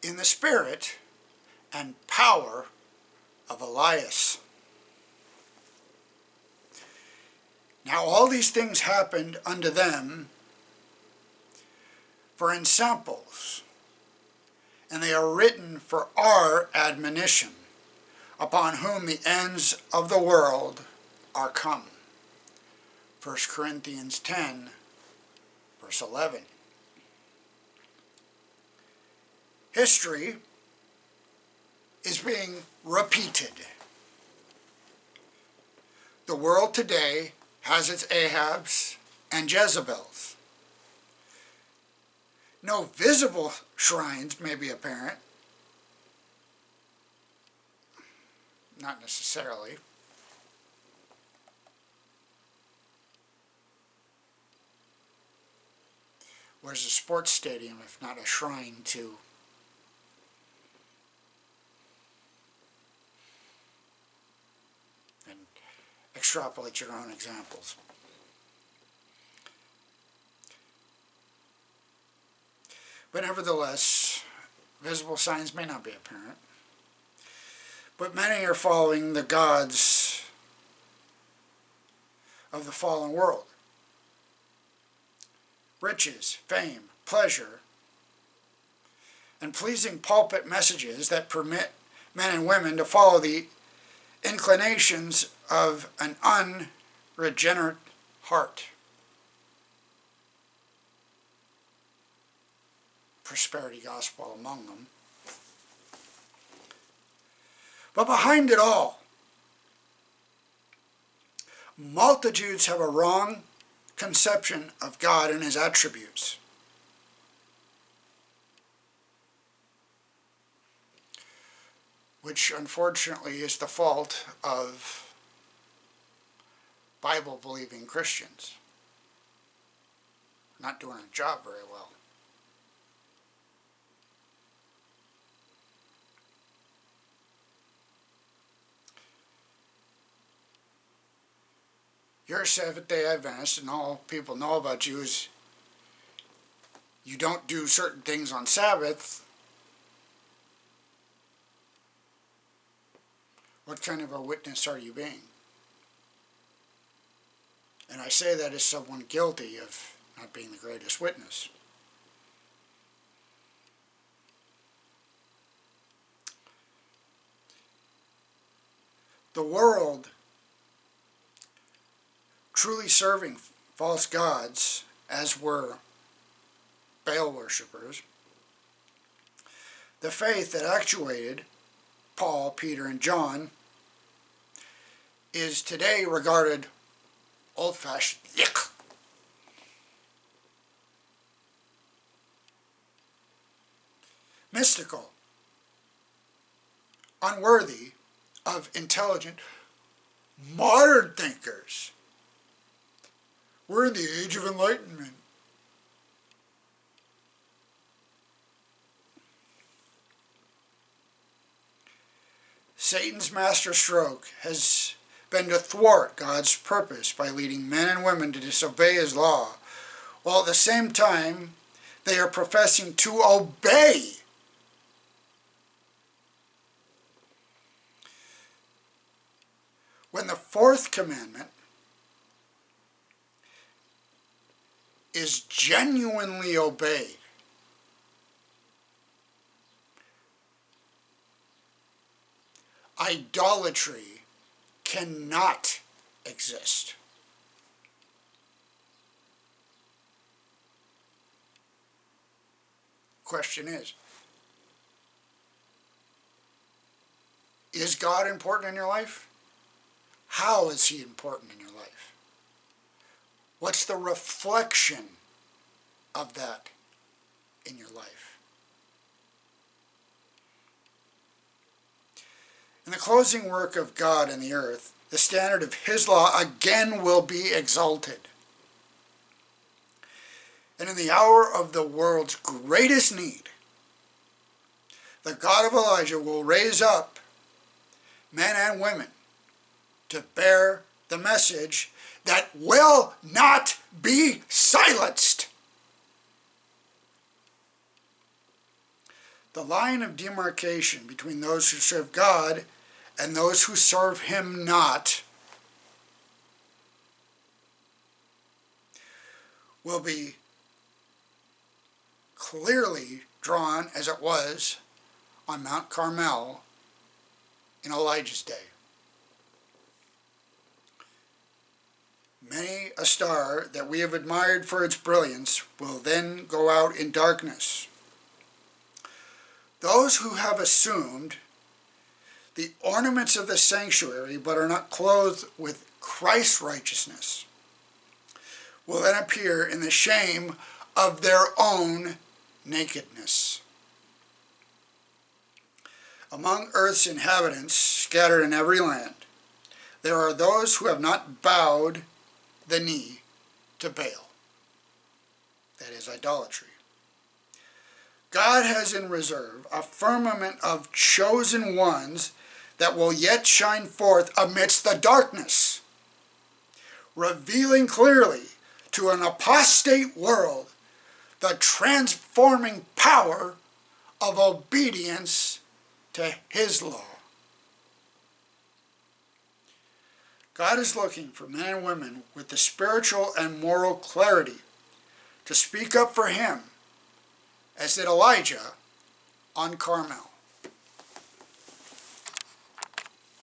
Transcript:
in the spirit and power of Elias. Now all these things happened unto them for ensamples, and they are written for our admonition, upon whom the ends of the world are come. 1 Corinthians 10, verse 11. History is being repeated. The world today has its Ahabs and Jezebels. No visible shrines may be apparent. Not necessarily. Where's a sports stadium if not a shrine to? And extrapolate your own examples. But nevertheless, visible signs may not be apparent. But many are following the gods of the fallen world. Riches, fame, pleasure, and pleasing pulpit messages that permit men and women to follow the inclinations of an unregenerate heart. Prosperity gospel among them. But behind it all, multitudes have a wrong conception of God and his attributes. Which unfortunately is the fault of Bible-believing Christians. Not doing a job very well. You're a Seventh-day Adventist, and all people know about you is you don't do certain things on Sabbath. What kind of a witness are you being? And I say that as someone guilty of not being the greatest witness. The world truly serving false gods, as were Baal worshippers, the faith that actuated Paul, Peter, and John is today regarded old-fashioned yuck. Mystical, unworthy of intelligent, modern thinkers. We're in the age of enlightenment. Satan's master stroke has been to thwart God's purpose by leading men and women to disobey his law, while at the same time they are professing to obey. When the fourth commandment is genuinely obeyed, idolatry cannot exist. Question is God important in your life? How is he important in your life? What's the reflection of that in your life? In the closing work of God in the earth, the standard of his law again will be exalted. And in the hour of the world's greatest need, the God of Elijah will raise up men and women to bear the message that will not be silenced. The line of demarcation between those who serve God and those who serve him not will be clearly drawn as it was on Mount Carmel in Elijah's day. Many a star that we have admired for its brilliance will then go out in darkness. Those who have assumed the ornaments of the sanctuary but are not clothed with Christ's righteousness will then appear in the shame of their own nakedness. Among earth's inhabitants scattered in every land, there are those who have not bowed the knee to Baal. That is idolatry. God has in reserve a firmament of chosen ones that will yet shine forth amidst the darkness, revealing clearly to an apostate world the transforming power of obedience to his law. God is looking for men and women with the spiritual and moral clarity to speak up for him, as did Elijah on Carmel.